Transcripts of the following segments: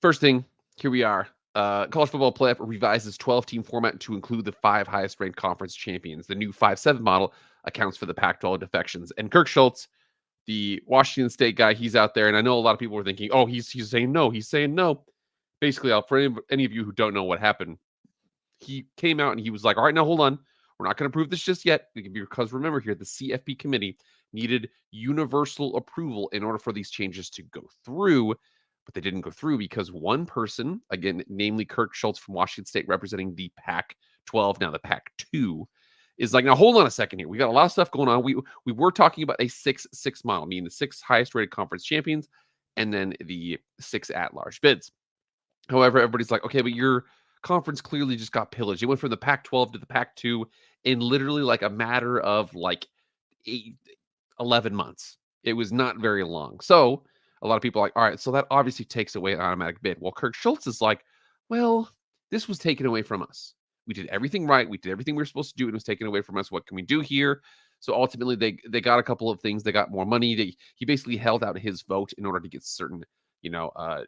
First thing, here we are. College football playoff revises 12-team format to include the 5 highest-ranked conference champions. The new 5-7 model accounts for the Pac-12 defections. And Kirk Schultz, the Washington State guy, he's out there, and I know a lot of people were thinking, "Oh, he's saying no. He's saying no." Basically, for any of you who don't know what happened, he came out and he was like, "All right, now hold on. We're not going to prove this just yet because remember here, the CFP committee needed universal approval in order for these changes to go through." But they didn't go through because one person, again, namely Kirk Schultz from Washington State, representing the Pac-12, now the Pac-2, is like, now hold on a second here. We got a lot of stuff going on. We were talking about a 6-6 model, meaning the 6 highest rated conference champions and then the 6 at-large bids. However, everybody's like, okay, but your conference clearly just got pillaged. It went from the Pac-12 to the Pac-2 in literally like a matter of like 11 months. It was not very long. So a lot of people are like, all right, so that obviously takes away an automatic bid. Well, Kirk Schultz is like, well, this was taken away from us. We did everything right. We did everything we were supposed to do. It was taken away from us. What can we do here? So ultimately, they got a couple of things. They got more money. He basically held out his vote in order to get certain, how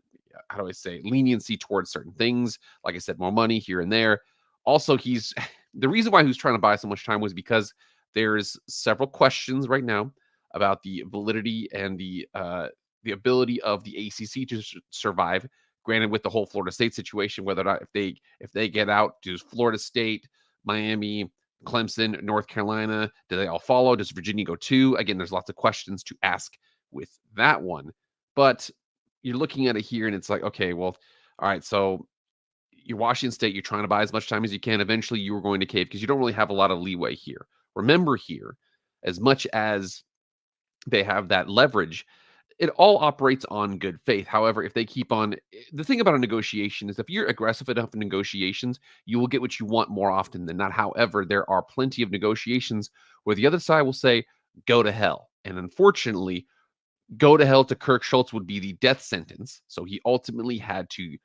do I say, leniency towards certain things. Like I said, more money here and there. Also, the reason why he was trying to buy so much time was because there's several questions right now about the validity and the ability of the ACC to survive. Granted, with the whole Florida State situation, whether or not if they get out, does Florida State, Miami, Clemson, North Carolina, do they all follow? Does Virginia go too? Again, there's lots of questions to ask with that one. But you're looking at it here, and it's like, okay, well, all right, so you're Washington State, you're trying to buy as much time as you can. Eventually, you are going to cave because you don't really have a lot of leeway here. Remember here, as much as they have that leverage, it all operates on good faith. However, if they keep on, the thing about a negotiation is if you're aggressive enough in negotiations, you will get what you want more often than not. However, there are plenty of negotiations where the other side will say, go to hell. And unfortunately, go to hell to Kirk Schultz would be the death sentence. So he ultimately had to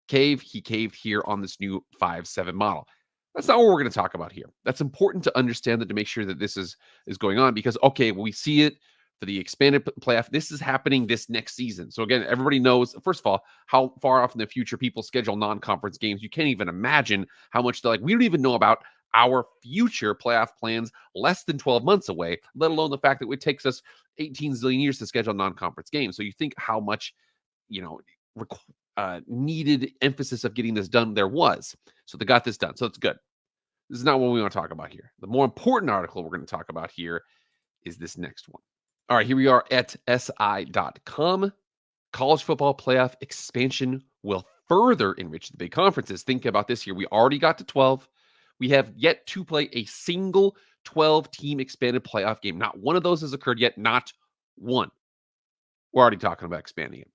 cave. He caved here on this new 5-7 model. That's not what we're going to talk about here. That's important to understand that to make sure that this is going on because, okay, we see it for the expanded playoff. This is happening this next season. So again, everybody knows, first of all, how far off in the future people schedule non-conference games. You can't even imagine how much they're like, we don't even know about our future playoff plans less than 12 months away, let alone the fact that it takes us 18 zillion years to schedule non-conference games. So you think how much, needed emphasis of getting this done there was. So they got this done. So it's good. This is not what we want to talk about here. The more important article we're going to talk about here is this next one. All right, here we are at SI.com. College football playoff expansion will further enrich the big conferences. Think about this here. We already got to 12. We have yet to play a single 12-team expanded playoff game. Not one of those has occurred yet. Not one. We're already talking about expanding it.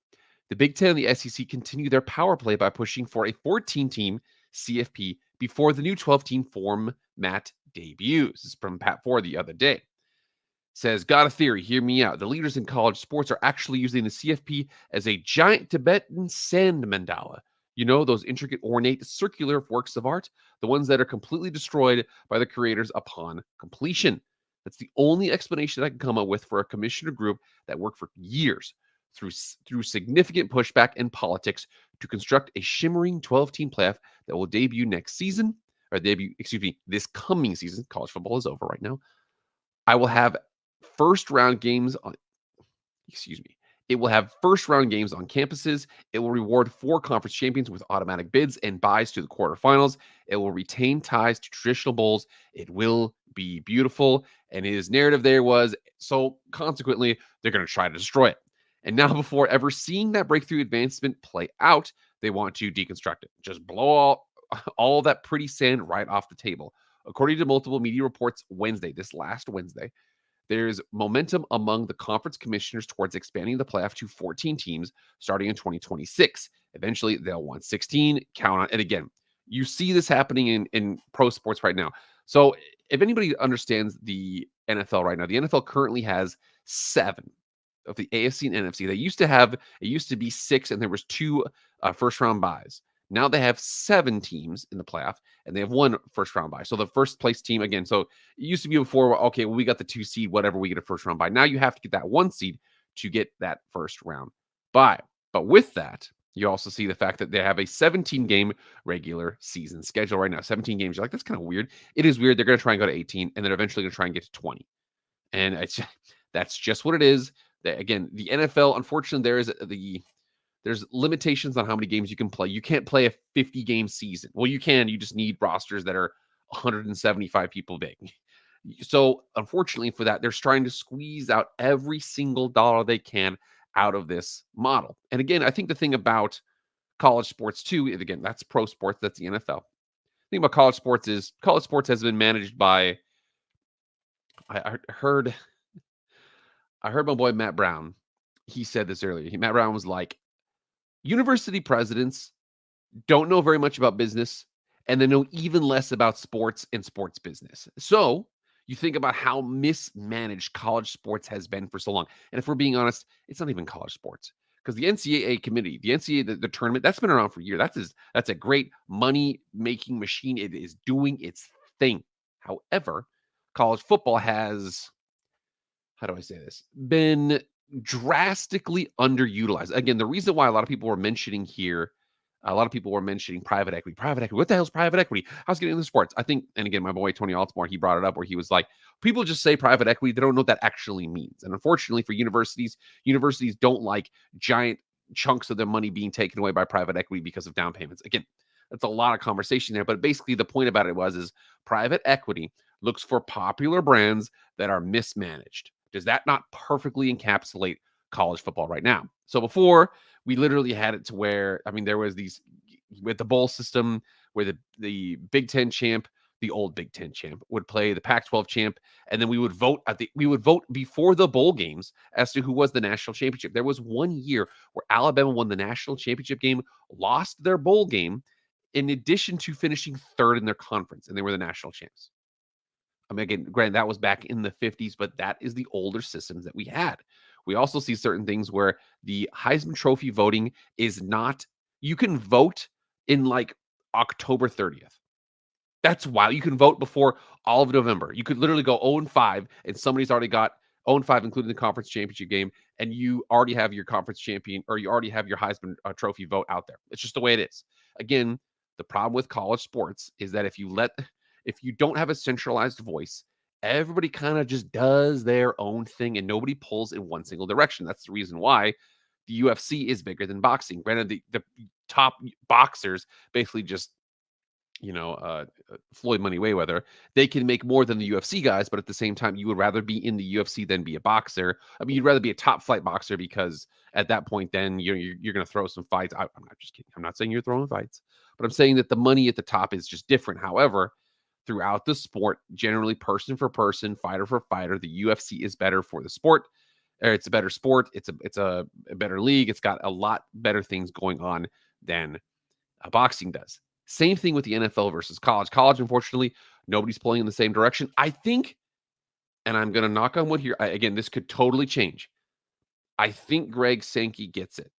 The Big Ten and the SEC continue their power play by pushing for a 14-team CFP before the new 12-team format debuts. This is from Pat Ford the other day. Says, got a theory, hear me out. The leaders in college sports are actually using the CFP as a giant Tibetan sand mandala. You know, those intricate, ornate, circular works of art? The ones that are completely destroyed by the creators upon completion. That's the only explanation I can come up with for a commissioner group that worked for years through significant pushback and politics to construct a shimmering 12-team playoff that will debut this coming season. College football is over right now. I will have first-round games on, It will have first-round games on campuses. It will reward 4 conference champions with automatic bids and buys to the quarterfinals. It will retain ties to traditional bowls. It will be beautiful. And his narrative there was, so consequently, they're going to try to destroy it. And now, before ever seeing that breakthrough advancement play out, they want to deconstruct it. Just blow all that pretty sand right off the table. According to multiple media reports this last Wednesday, there's momentum among the conference commissioners towards expanding the playoff to 14 teams starting in 2026. Eventually, they'll want 16. Count on it. And again, you see this happening in pro sports right now. So if anybody understands the NFL right now, the NFL currently has 7 of the AFC and NFC. It used to be 6, and there was 2 first-round buys. Now they have 7 teams in the playoff, and they have 1 first-round bye. So the first-place team, again, so it used to be before, okay, well, we got the 2 seed, whatever, we get a first-round bye. Now you have to get that 1 seed to get that first-round bye. But with that, You also see the fact that they have a 17-game regular season schedule right now. 17 games. You're like, that's kind of weird. It is weird. They're going to try and go to 18, and they're eventually going to try and get to 20. And that's just what it is. Again, the NFL, unfortunately, there's limitations on how many games you can play. You can't play a 50-game season. Well, you can. You just need rosters that are 175 people big. So, unfortunately for that, they're trying to squeeze out every single dollar they can out of this model. And again, I think the thing about college sports too, and again, that's pro sports, that's the NFL. The thing about college sports is college sports has been managed by I heard my boy Matt Brown. He said this earlier. Matt Brown was like, university presidents don't know very much about business, and they know even less about sports and sports business. So you think about how mismanaged college sports has been for so long. And if we're being honest, it's not even college sports. Because the NCAA committee, the NCAA, the tournament, that's been around for years. That's a great money-making machine. It is doing its thing. However, college football has, how do I say this, been drastically underutilized. Again, the reason why a lot of people were mentioning here, a lot of people were mentioning private equity. Private equity. What the hell is private equity? How's getting into sports? I think, and again, my boy Tony Altamore, he brought it up where he was like, people just say private equity. They don't know what that actually means. And unfortunately for universities don't like giant chunks of their money being taken away by private equity because of down payments. Again, that's a lot of conversation there. But basically the point about it is private equity looks for popular brands that are mismanaged. Does that not perfectly encapsulate college football right now? So before, we literally had it to where, I mean, there was these with the bowl system where the Big Ten champ, the old Big Ten champ, would play the Pac-12 champ, and then we would vote before the bowl games as to who was the national championship. There was one year where Alabama won the national championship game, lost their bowl game, in addition to finishing third in their conference, and they were the national champs. I mean, again, granted, that was back in the 50s, but that is the older systems that we had. We also see certain things where the Heisman Trophy voting is not, you can vote in like October 30th. That's wild. You can vote before all of November. You could literally go 0-5, and somebody's already got 0-5, including the conference championship game, and you already have your conference champion, or you already have your Heisman Trophy vote out there. It's just the way it is. Again, the problem with college sports is that if you don't have a centralized voice, everybody kind of just does their own thing and nobody pulls in one single direction. That's the reason why the UFC is bigger than boxing. Granted, the top boxers basically just, Floyd Money Mayweather, they can make more than the UFC guys, but at the same time, you would rather be in the UFC than be a boxer. I mean, you'd rather be a top flight boxer because at that point, then you're going to throw some fights. I'm not just kidding. I'm not saying you're throwing fights, but I'm saying that the money at the top is just different. However, throughout the sport, generally person for person, fighter for fighter, the UFC is better for the sport. Or it's a better sport. It's a better league. It's got a lot better things going on than boxing does. Same thing with the NFL versus college. College, unfortunately, nobody's pulling in the same direction. I think, and I'm going to knock on wood here. Again, this could totally change. I think Greg Sankey gets it.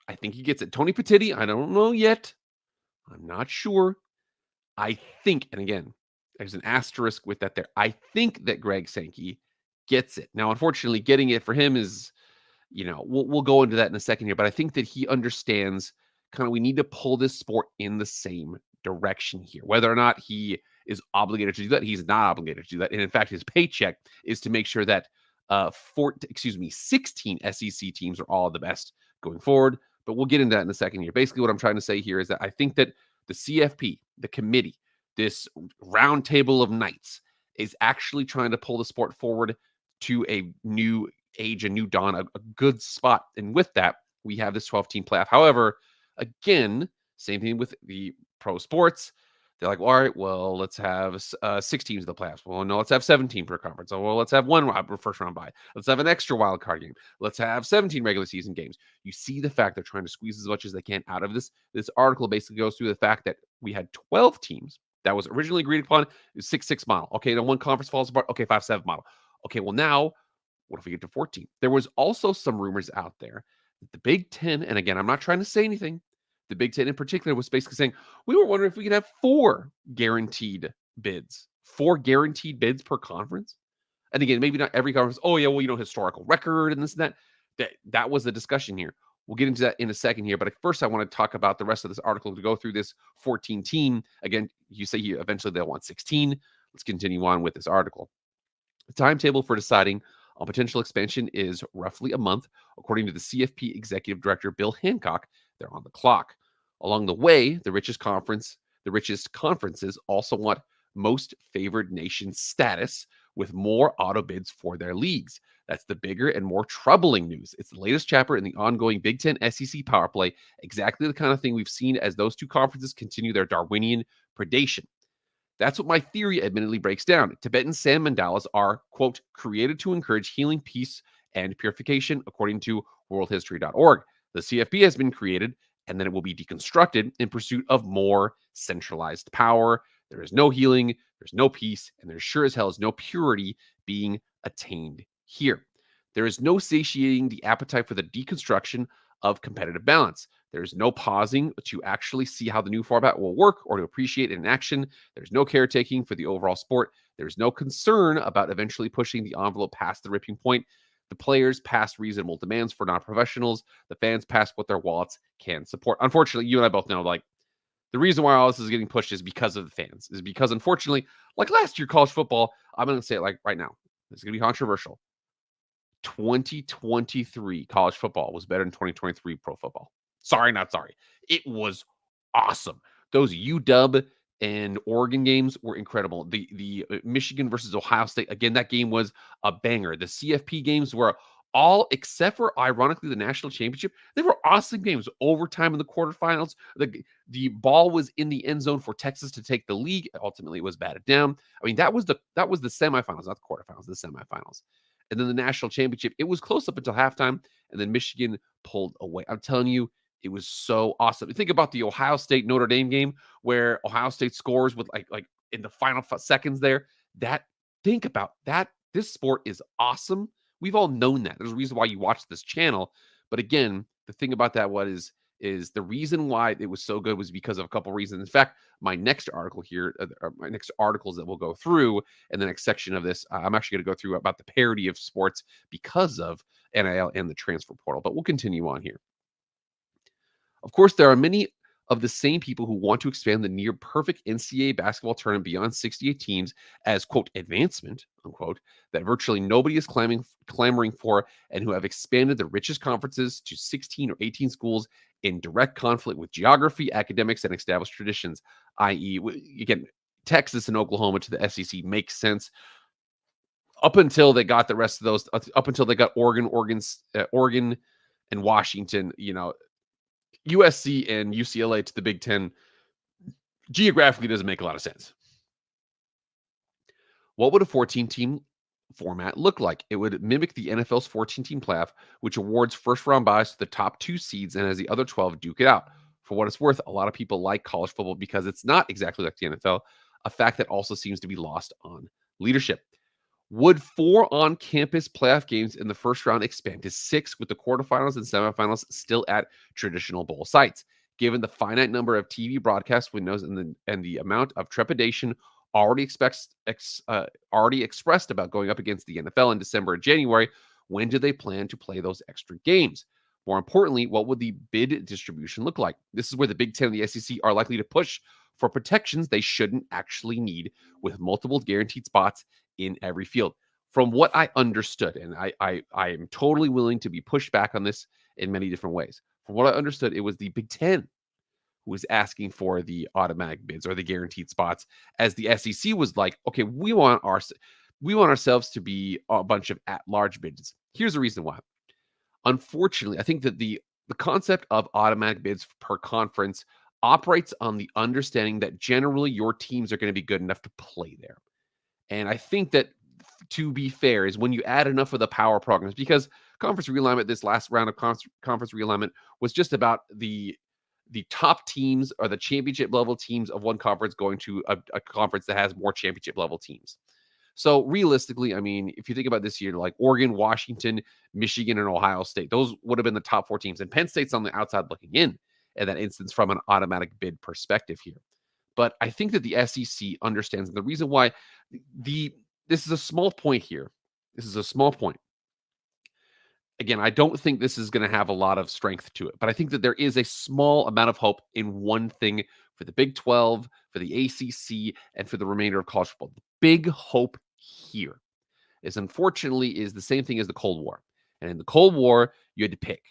I think he gets it. Tony Petitti, I don't know yet. I'm not sure. I think, and again, there's an asterisk with that there. I think that Greg Sankey gets it. Now, unfortunately, getting it for him is, we'll go into that in a second here, but I think that he understands kind of we need to pull this sport in the same direction here. Whether or not he is obligated to do that, he's not obligated to do that. And in fact, his paycheck is to make sure that 16 SEC teams are all the best going forward. But we'll get into that in a second here. Basically, what I'm trying to say here is that I think that the CFP, the committee, this round table of knights is actually trying to pull the sport forward to a new age, a new dawn, a good spot. And with that, we have this 12-team playoff. However, again, same thing with the pro sports. They're like, well, all right, well, let's have 6 teams in the playoffs. Well, no, let's have 17 per conference. Oh, well, let's have one first round bye. Let's have an extra wild card game. Let's have 17 regular season games. You see the fact they're trying to squeeze as much as they can out of this. This article basically goes through the fact that we had 12 teams that was originally agreed upon. 6-6 model. Okay, then one conference falls apart. Okay, 5-7 model. Okay, well, now, what if we get to 14? There was also some rumors out there that the Big Ten, and again, I'm not trying to say anything, the Big Ten in particular was basically saying, we were wondering if we could have 4 guaranteed bids per conference. And again, maybe not every conference. Oh, yeah, well, historical record and this and that. That was the discussion here. We'll get into that in a second here, but first I want to talk about the rest of this article to go through this 14 team. Again, you say here eventually they'll want 16. Let's continue on with this article. The timetable for deciding on potential expansion is roughly a month, according to the CFP executive director Bill Hancock. They're on the clock. Along the way, the richest conferences also want most favored nation status with more auto bids for their leagues. That's the bigger and more troubling news. It's the latest chapter in the ongoing Big Ten SEC power play, exactly the kind of thing we've seen as those two conferences continue their Darwinian predation. That's what my theory admittedly breaks down. Tibetan sand mandalas are, quote, created to encourage healing, peace, and purification, according to worldhistory.org. The CFP has been created, and then it will be deconstructed in pursuit of more centralized power. There is no healing, there's no peace, and there sure as hell is no purity being attained here. There is no satiating the appetite for the deconstruction of competitive balance. There's no pausing to actually see how the new format will work or to appreciate it in action. There's no caretaking for the overall sport. There's no concern about eventually pushing the envelope past the ripping point. The players past reasonable demands for non-professionals. The fans past what their wallets can support. Unfortunately, you and I both know, like, the reason why all this is getting pushed is because of the fans. Is because, unfortunately, like last year, college football, I'm going to say it like right now. It's going to be controversial. 2023 college football was better than 2023 pro football. Sorry, not sorry. It was awesome. Those UW and Oregon games were incredible. The Michigan versus Ohio State, again, that game was a banger. The CFP games were all, except for ironically the national championship, they were awesome games. Overtime in the quarterfinals. The ball was in the end zone for Texas to take the league. Ultimately, it was batted down. I mean, that was the semifinals, not the quarterfinals, the semifinals. And then the national championship, it was close up until halftime, and then Michigan pulled away. I'm telling you, it was so awesome. Think about the Ohio State Notre Dame game where Ohio State scores with like in the final seconds there. Think about that. This sport is awesome. We've all known that. There's a reason why you watch this channel. But again, the thing about that is the reason why it was so good was because of a couple reasons. In fact, my next article here, my next articles that we'll go through in the next section of this, I'm actually going to go through about the parity of sports because of NIL and the transfer portal. But we'll continue on here. Of course, there are many of the same people who want to expand the near perfect NCAA basketball tournament beyond 68 teams as, quote, advancement, unquote, that virtually nobody is clamoring for, and who have expanded the richest conferences to 16 or 18 schools in direct conflict with geography, academics, and established traditions, i.e., again, Texas and Oklahoma to the SEC makes sense up until they got the rest of those, up until they got Oregon and Washington, USC and UCLA to the Big Ten geographically doesn't make a lot of sense. What would a 14-team format look like? It would mimic the NFL's 14-team playoff, which awards first-round buys to the top 2 seeds and has the other 12 duke it out. For what it's worth, a lot of people like college football because it's not exactly like the NFL, a fact that also seems to be lost on leadership. Would 4 on-campus playoff games in the first round expand to 6 with the quarterfinals and semifinals still at traditional bowl sites? Given the finite number of TV broadcast windows and the amount of trepidation already expressed about going up against the NFL in December and January, when do they plan to play those extra games? More importantly, what would the bid distribution look like? This is where the Big Ten and the SEC are likely to push for protections they shouldn't actually need, with multiple guaranteed spots in every field. From what I understood, and I am totally willing to be pushed back on this in many different ways. From what I understood, it was the Big Ten who was asking for the automatic bids or the guaranteed spots, as the SEC was like, okay, we want ourselves to be a bunch of at-large bids. Here's the reason why. Unfortunately, I think that the concept of automatic bids per conference operates on the understanding that generally your teams are going to be good enough to play there. And I think that, to be fair, is when you add enough of the power programs, because conference realignment, this last round of conference realignment was just about the top teams or the championship level teams of one conference going to a conference that has more championship level teams. So realistically, I mean, if you think about this year, like Oregon, Washington, Michigan, and Ohio State, those would have been the top 4 teams. And Penn State's on the outside looking in that instance from an automatic bid perspective here. But I think that the SEC understands the reason why this is a small point here. This is a small point. again, I don't think this is going to have a lot of strength to it, but I think that there is a small amount of hope in one thing for the Big 12, for the ACC, and for the remainder of college football. The big hope here is unfortunately is the same thing as the Cold War. And in the Cold War, you had to pick.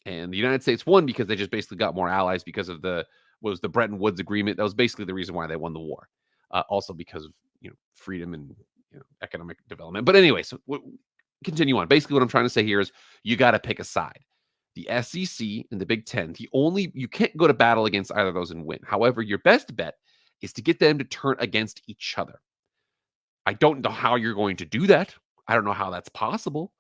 And the United States won because they just basically got more allies because of the Bretton Woods Agreement. That was basically the reason why they won the war. Also because of freedom and economic development. But anyway, so continue on. Basically, what I'm trying to say here is you got to pick a side. The SEC and the Big Ten, you can't go to battle against either of those and win. However, your best bet is to get them to turn against each other. I don't know how you're going to do that. I don't know how that's possible,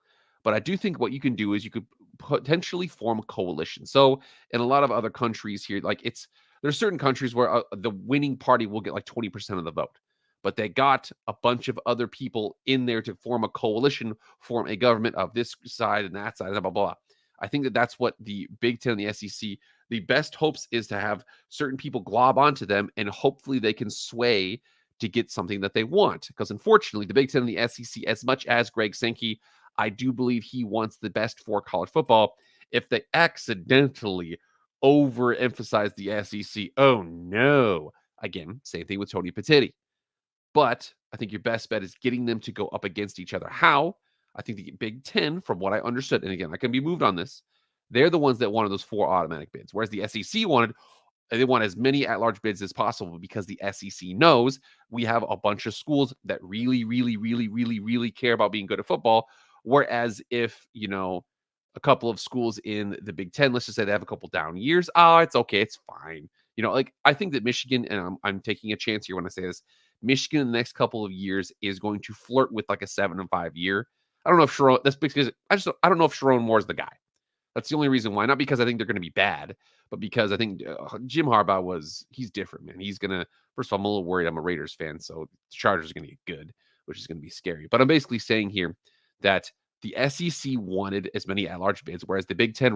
but I do think what you can do is you could potentially form a coalition. So in a lot of other countries here, there's certain countries where the winning party will get like 20% of the vote, but they got a bunch of other people in there to form a coalition, form a government of this side and that side, and blah, blah, blah. I think that that's what the Big Ten and the SEC, the best hopes is to have certain people glob onto them, and hopefully they can sway to get something that they want. Because unfortunately, the Big Ten and the SEC, as much as Greg Sankey, I do believe he wants the best for college football. If they accidentally overemphasize the SEC, oh no. Again, same thing with Tony Petitti. But I think your best bet is getting them to go up against each other. How? I think the Big Ten, from what I understood, and again, I can be moved on this, they're the ones that wanted those 4 automatic bids, whereas the SEC they want as many at-large bids as possible because the SEC knows we have a bunch of schools that really, really, really, really, really care about being good at football. Whereas if, a couple of schools in the Big Ten, let's just say they have a couple down years, it's okay, it's fine. I think that Michigan, and I'm taking a chance here when I say this, Michigan in the next couple of years is going to flirt with like a 7-5 year. I don't know if Sharon, that's because I don't know if Sharon Moore's the guy. That's the only reason why. Not because I think they're going to be bad, but because I think Jim Harbaugh he's different, man. First of all, I'm a little worried. I'm a Raiders fan, so the Chargers are going to get good, which is going to be scary. But I'm basically saying here that the SEC wanted as many at-large bids, whereas the Big Ten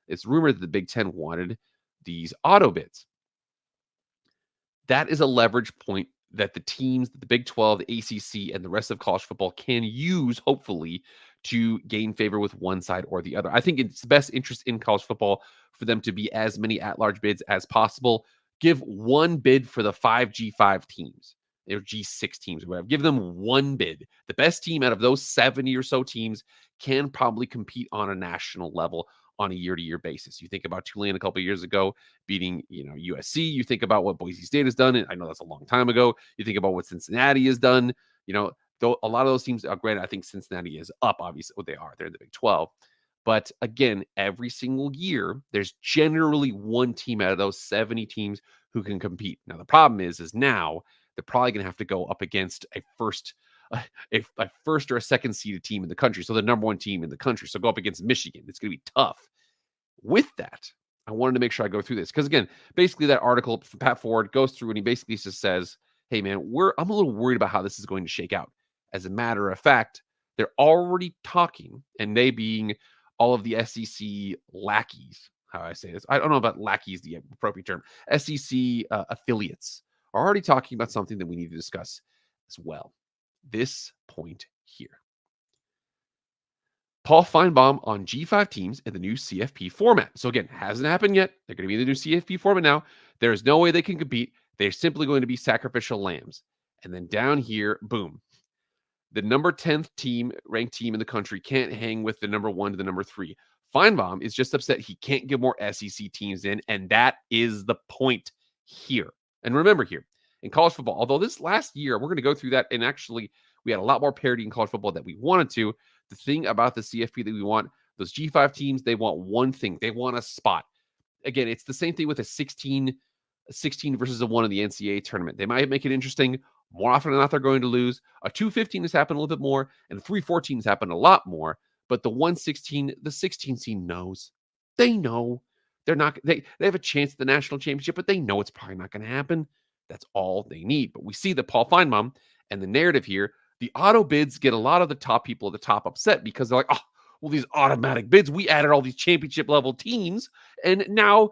it's rumored that the Big Ten wanted these auto bids. That is a leverage point that the teams, the Big 12, the ACC, and the rest of college football can use, hopefully, to gain favor with one side or the other. I think it's the best interest in college football for them to be as many at-large bids as possible. Give one bid for the 5 G5 teams, or G6 teams, or whatever. Give them one bid. The best team out of those 70 or so teams can probably compete on a national level on a year-to-year basis. You think about Tulane a couple of years ago beating, USC. You think about what Boise State has done, and I know that's a long time ago. You think about what Cincinnati has done. Though a lot of those teams, granted, I think Cincinnati is up, obviously. What they are, they're in the Big 12. But again, every single year, there's generally one team out of those 70 teams who can compete. Now, the problem is now they're probably going to have to go up against a first or a second seeded team in the country. So the number one team in the country. So go up against Michigan. It's going to be tough. With that, I wanted to make sure I go through this because, again, basically that article, Pat Ford goes through and he basically just says, hey, man, I'm a little worried about how this is going to shake out. As a matter of fact, they're already talking, and they being all of the SEC lackeys, how I say this. I don't know about lackeys, the appropriate term. SEC affiliates are already talking about something that we need to discuss as well. This point here. Paul Feinbaum on G5 teams in the new CFP format. So again, hasn't happened yet. They're going to be in the new CFP format now. There's no way they can compete. They're simply going to be sacrificial lambs. And then down here, boom. The number 10th ranked team in the country can't hang with the number 1 to the number 3. Feinbaum is just upset he can't get more SEC teams in, and that is the point here. And remember here, in college football, although this last year, we're going to go through that, and actually we had a lot more parity in college football that we wanted to. The thing about the CFP that we want, those G5 teams, they want one thing. They want a spot. Again, it's the same thing with a 16 versus a 1 in the NCAA tournament. They might make it interesting. More often than not, they're going to lose. A 2-15 has happened a little bit more, and a 3-14 has happened a lot more. But the 1-16, the 16 team knows. They know. They have a chance at the national championship, but they know it's probably not going to happen. That's all they need. But we see that Paul Feinbaum and the narrative here, the auto bids get a lot of the top people at the top upset because they're like, oh, well, these automatic bids, we added all these championship level teams, and now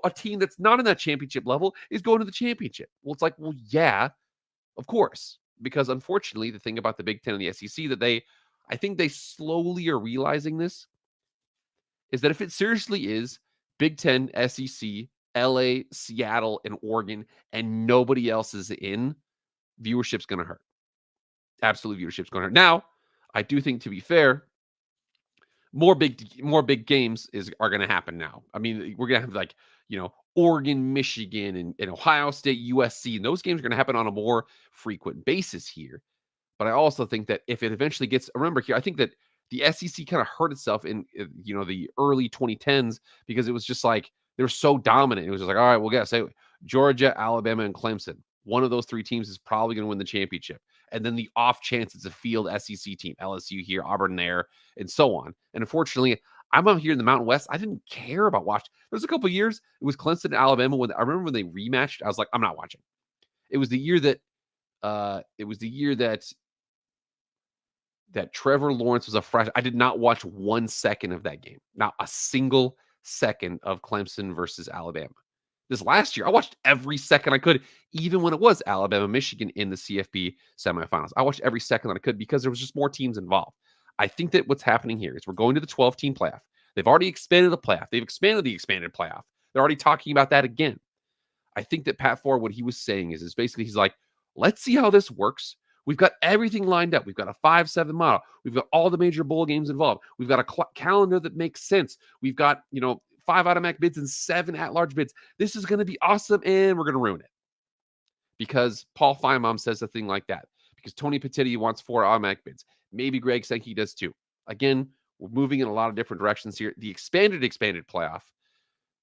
a team that's not in that championship level is going to the championship. Well, it's like, well, yeah, of course, because unfortunately, the thing about the Big Ten and the SEC that I think they slowly are realizing this, is that if it seriously is Big Ten, SEC, LA, Seattle, and Oregon, and nobody else is in, viewership's going to hurt. Absolute viewership's going to hurt. Now, I do think, to be fair, more big games are going to happen now. I mean, we're going to have like, Oregon, Michigan, and Ohio State, USC, and those games are going to happen on a more frequent basis here. But I also think that if it eventually gets, remember here, I think that the SEC kind of hurt itself in the early 2010s because it was just like they were so dominant. It was just like, all right, we'll get say Georgia, Alabama, and Clemson. One of those three teams is probably going to win the championship. And then the off chance it's a field SEC team, LSU here, Auburn there, and so on. And unfortunately, I'm out here in the Mountain West. I didn't care about watching. There was a couple of years it was Clemson and Alabama. When I remember when they rematched, I was like, I'm not watching. It was the year that that Trevor Lawrence was a freshman. I did not watch 1 second of that game. Not a single second of Clemson versus Alabama. This last year, I watched every second I could, even when it was Alabama, Michigan in the CFP semifinals. I watched every second that I could because there was just more teams involved. I think that what's happening here is we're going to the 12-team playoff. They've already expanded the playoff. They've expanded the expanded playoff. They're already talking about that again. I think that Pat Ford, what he was saying is basically he's like, let's see how this works. We've got everything lined up. We've got a 5-7 model. We've got all the major bowl games involved. We've got a calendar that makes sense. We've got, 5 automatic bids and 7 at-large bids. This is going to be awesome, and we're going to ruin it. Because Paul Feinbaum says a thing like that. Because Tony Petitti wants 4 automatic bids. Maybe Greg Sankey does too. Again, we're moving in a lot of different directions here. The expanded playoff.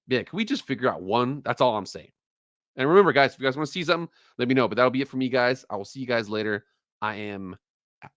Yeah, can we just figure out one? That's all I'm saying. And remember, guys, if you guys want to see something, let me know. But that'll be it for me, guys. I will see you guys later. I am out.